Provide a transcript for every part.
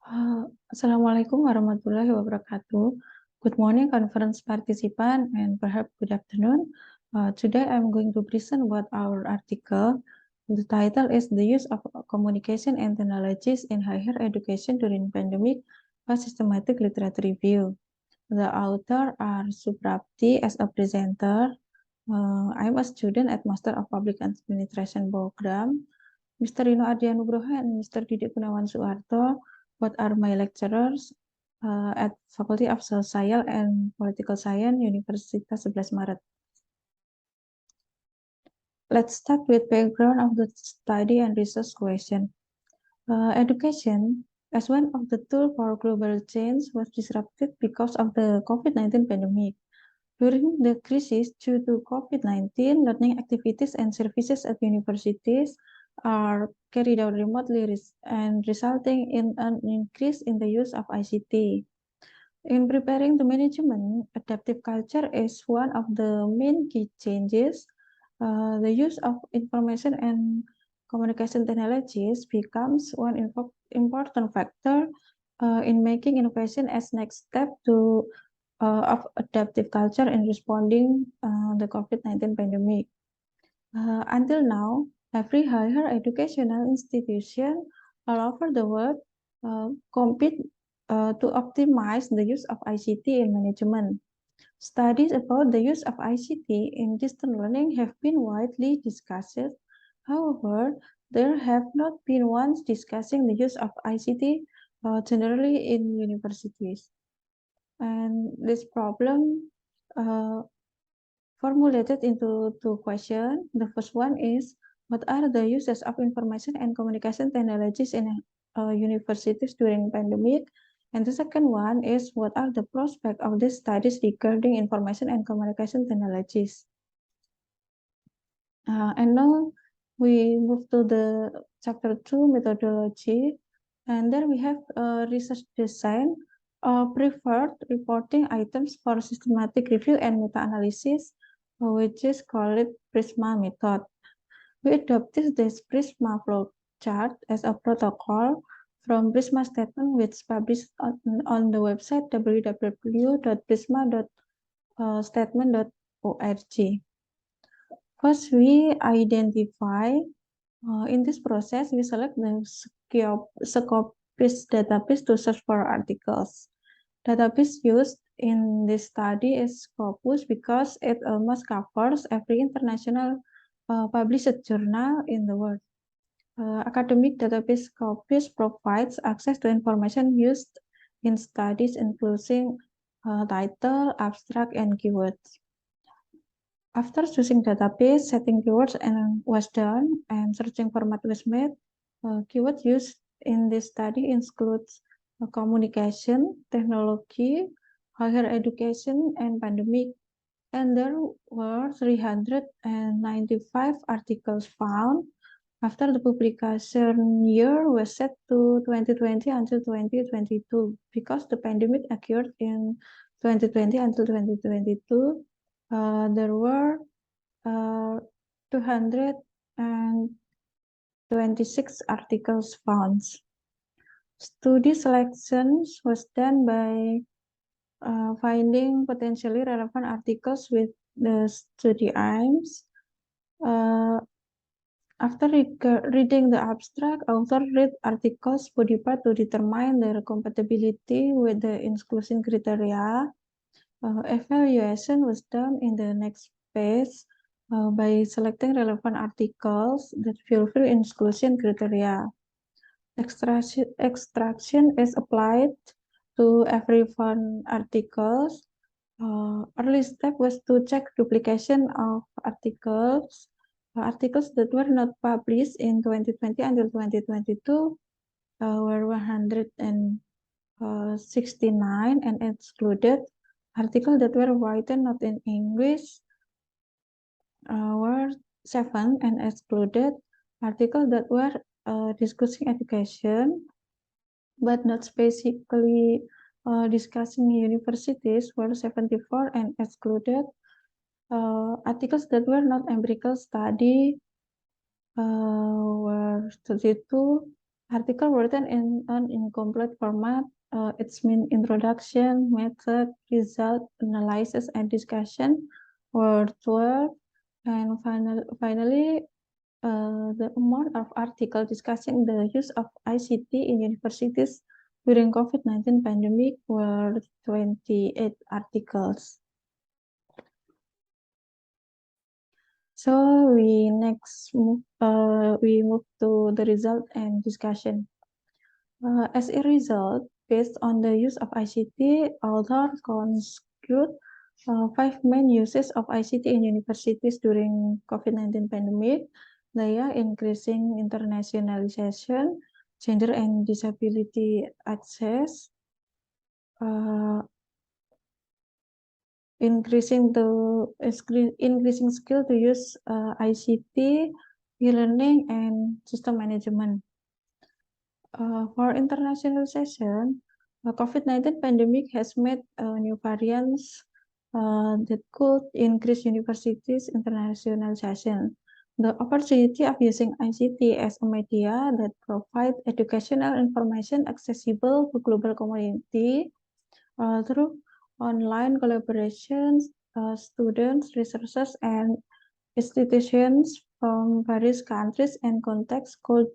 Assalamualaikum warahmatullahi wabarakatuh. Good morning, conference participant, and perhaps good afternoon. Today, I'm going to present about our article. The title is The Use of Communication and Technologies in Higher Education During Pandemic, a Systematic Literature Review. The author are Suprapti as a presenter. I'm a student at Master of Public Administration program. Mr. Rino Ardianugroho and Mr. Didik Gunawan Suarto, both are my lecturers at Faculty of Social and Political Science, Universitas 11 Maret. Let's start with background of the study and research question. Education, as one of the tools for global change, was disrupted because of the COVID-19 pandemic. During the crisis due to COVID-19, learning activities and services at universities are carried out remotely and resulting in an increase in the use of ICT. In preparing the management, adaptive culture is one of the main key changes. The use of information and communication technologies becomes one important factor in making innovation as next step of adaptive culture in responding the COVID-19 pandemic. Until now, every higher educational institution all over the world compete to optimize the use of ICT in management. Studies about the use of ICT in distance learning have been widely discussed. However, there have not been ones discussing the use of ICT generally in universities. And this problem formulated into two questions. The first one is, what are the uses of information and communication technologies in universities during pandemic? And the second one is, what are the prospects of these studies regarding information and communication technologies? And now we move to the chapter 2, methodology. And there we have research design, preferred reporting items for systematic review and meta-analysis, which is called PRISMA method. We adopted this PRISMA flow chart as a protocol from PRISMA statement, which is published on the website www.prisma.statement.org. First, we identify, in this process, we select the Scopus database to search for articles. Database used in this study is Scopus because it almost covers every international published journal in the world. Academic database Scopus provides access to information used in studies including title, abstract, and keywords. After choosing database, setting keywords was done and searching format was made. Keywords used in this study includes communication, technology, higher education, and pandemic. And there were 395 articles found. After the publication year was set to 2020 until 2022 because the pandemic occurred in 2020 until 2022. There were 226 articles found. Study selections was done by finding potentially relevant articles with the study aims. After reading the abstract, author read articles body part to determine their compatibility with the inclusion criteria. Evaluation was done in the next phase by selecting relevant articles that fulfill inclusion criteria. Extraction is applied to every found articles. Early step was to check duplication of articles. Articles that were not published in 2020 until 2022 were 169 and excluded. Articles that were written not in English were 7 and excluded. Articles that were discussing education but not specifically discussing universities were 74 and excluded. Articles that were not empirical study were 32 Article written in an incomplete format, its main introduction, method, result, analysis, and discussion were 12, and finally, the amount of article discussing the use of ICT in universities during COVID-19 pandemic were 28 articles. So we move to the result and discussion. As a result, based on the use of ICT, authors conclude 5 main uses of ICT in universities during COVID-19 pandemic. They are increasing internationalization, gender and disability access, increasing skill to use ICT, e-learning, and system management. For internationalization, COVID-19 pandemic has made new variants that could increase universities' internationalization. The opportunity of using ICT as a media that provide educational information accessible to global community through online collaborations, students, researchers, and institutions from various countries and contexts could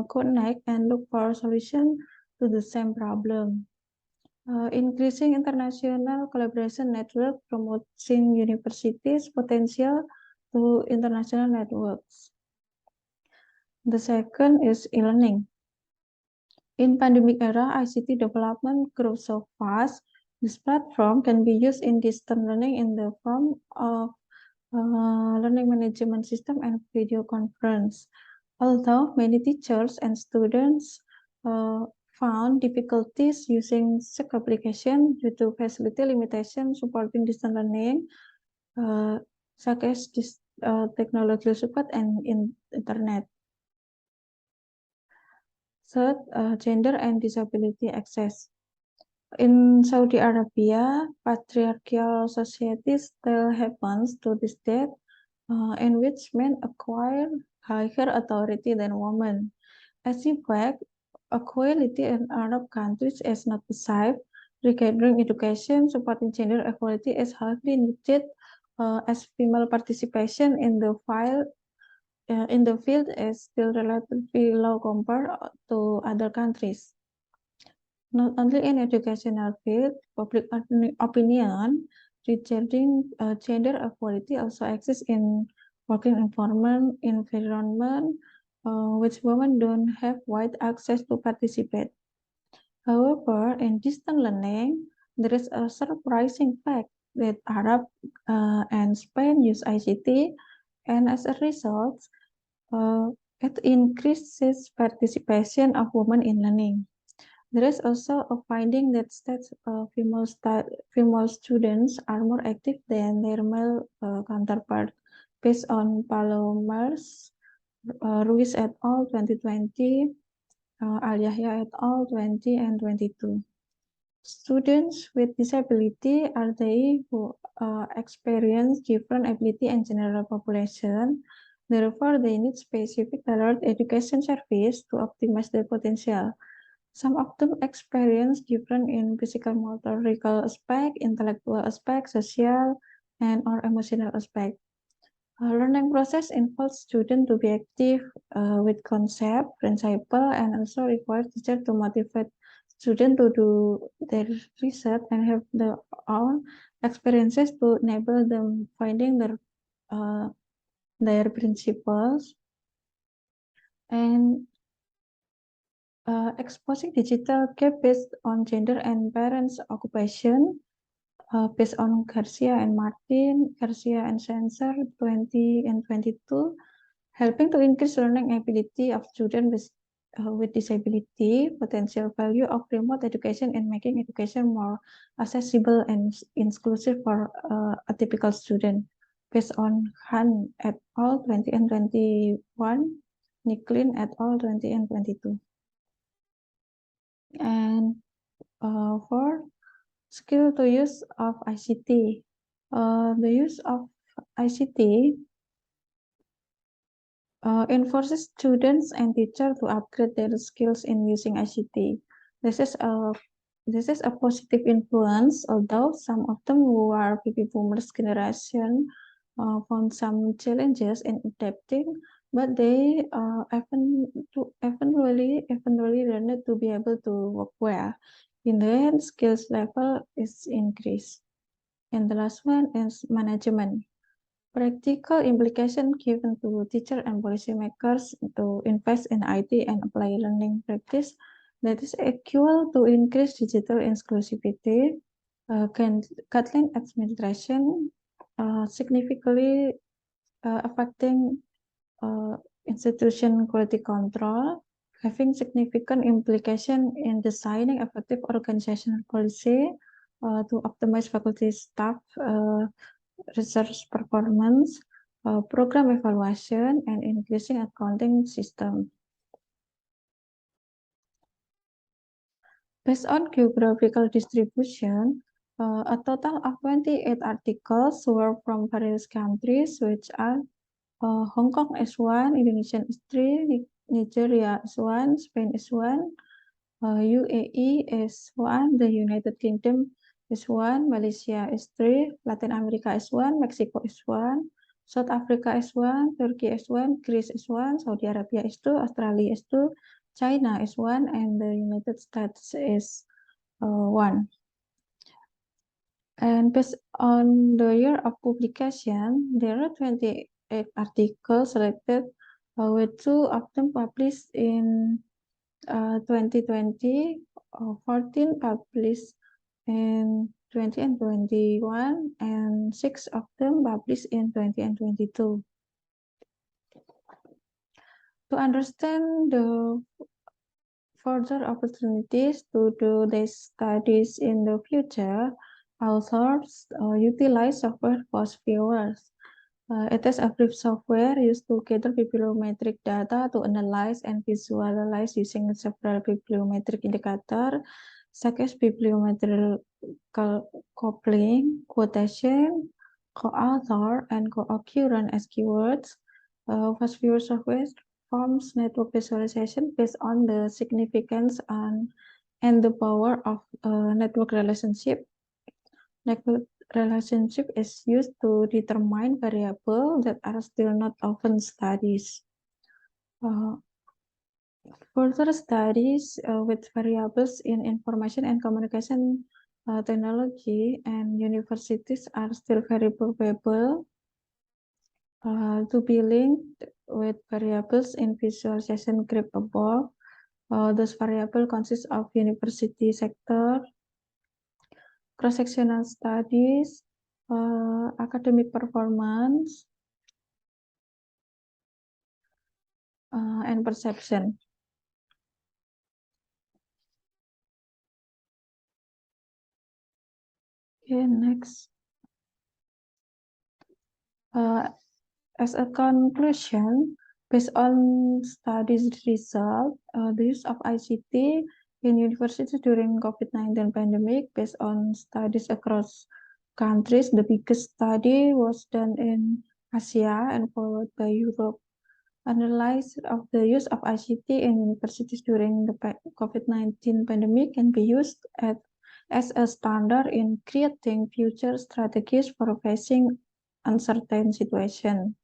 connect and look for solutions to the same problem. Increasing international collaboration network promoting universities' potential to international networks. The second is e-learning. In pandemic era, ICT development grew so fast. This platform can be used in distance learning in the form of learning management system and video conference. Although many teachers and students found difficulties using such application due to facility limitation supporting distance learning, such as this technology support and internet. Third, gender and disability access. In Saudi Arabia, patriarchal society still happens to this day, in which men acquire higher authority than women. As in fact, equality in Arab countries is not achieved. Regarding education, supporting gender equality is highly needed, as female participation in the field is still relatively low compared to other countries. Not only in educational field, public opinion regarding gender equality also exists in working environment which women don't have wide access to participate. However, in distance learning, there is a surprising fact that Arab and Spain use ICT, and as a result, it increases participation of women in learning. There is also a finding that states female students are more active than their male counterpart, based on Palomares, Ruiz et al. 2020, Al-Yahya et al. 20 and 22. Students with disability are they who experience different ability and general population. Therefore, they need specific tailored education service to optimize their potential. Some of them experience different in physical motorical aspect, intellectual aspect, social, and or emotional aspect. Learning process involves students to be active with concept, principle, and also require teacher to motivate students to do their research and have their own experiences to enable them finding their principles. And exposing digital gap based on gender and parents' occupation, based on Garcia and Martin, Garcia and Sensor 20 and 22, helping to increase learning ability of students with disability, potential value of remote education, and making education more accessible and inclusive for a typical student, based on Han et al. 20 and 21, Nicklin et al. 20 and 22. And for skill to use of ICT. The use of ICT enforces students and teachers to upgrade their skills in using ICT. This is a positive influence, although some of them who are baby boomers generation found some challenges in adapting, but they eventually learned to be able to work well. In the end, skills level is increased. And the last one is management. Practical implication given to teachers and policymakers to invest in IT and apply learning practice that is equal to increase digital inclusivity, guideline administration, significantly affecting institution quality control, having significant implication in designing effective organizational policy to optimize faculty staff research performance, program evaluation, and increasing accounting system. Based on geographical distribution, a total of 28 articles were from various countries, which are Hong Kong is 1, Indonesia is 3, Nigeria is 1, Spain is 1, UAE is 1, the United Kingdom is 1, Malaysia is 3, Latin America is 1, Mexico is 1, South Africa is 1, Turkey is 1, Greece is 1, Saudi Arabia is 2, Australia is 2, China is 1, and the United States is 1. And based on the year of publication, there are 28 articles selected, with 2 of them published in 2020, 14 published in 20 and 21, and 6 of them published in 20 and 22. To understand the further opportunities to do these studies in the future, authors utilize software post viewers. It is a brief software used to gather bibliometric data to analyze and visualize using several bibliometric indicators, such as bibliometric coupling, quotation, co-author, and co-occurrence as keywords. Post viewer software forms network visualization based on the significance and the power of network relationship. Network relationship is used to determine variables that are still not often studied. Further studies with variables in information and communication technology and universities are still very probable to be linked with variables in visualization graph above. Those variables consist of university sector, cross-sectional studies, academic performance, and perception. Okay, next. As a conclusion, based on studies result, the use of ICT in universities during COVID-19 pandemic, based on studies across countries, the biggest study was done in Asia and followed by Europe. Analysis of the use of ICT in universities during the COVID-19 pandemic can be used as a standard in creating future strategies for facing uncertain situation.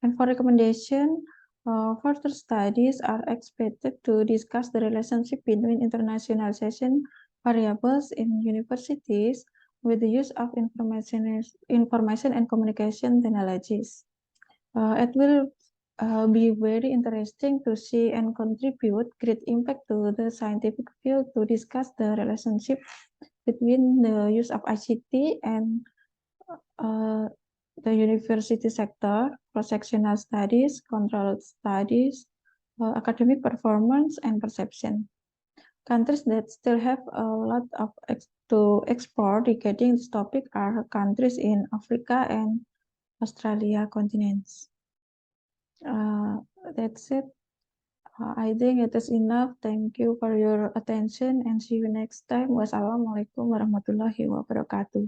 And for recommendation, further studies are expected to discuss the relationship between internationalization variables in universities with the use of information and communication technologies. It will be very interesting to see and contribute great impact to the scientific field to discuss the relationship between the use of ICT and the university sector, cross-sectional studies, controlled studies, academic performance, and perception. Countries that still have a lot of to explore regarding this topic are countries in Africa and Australia continents. That's it. I think it is enough. Thank you for your attention and see you next time. Wassalamualaikum warahmatullahi wabarakatuh.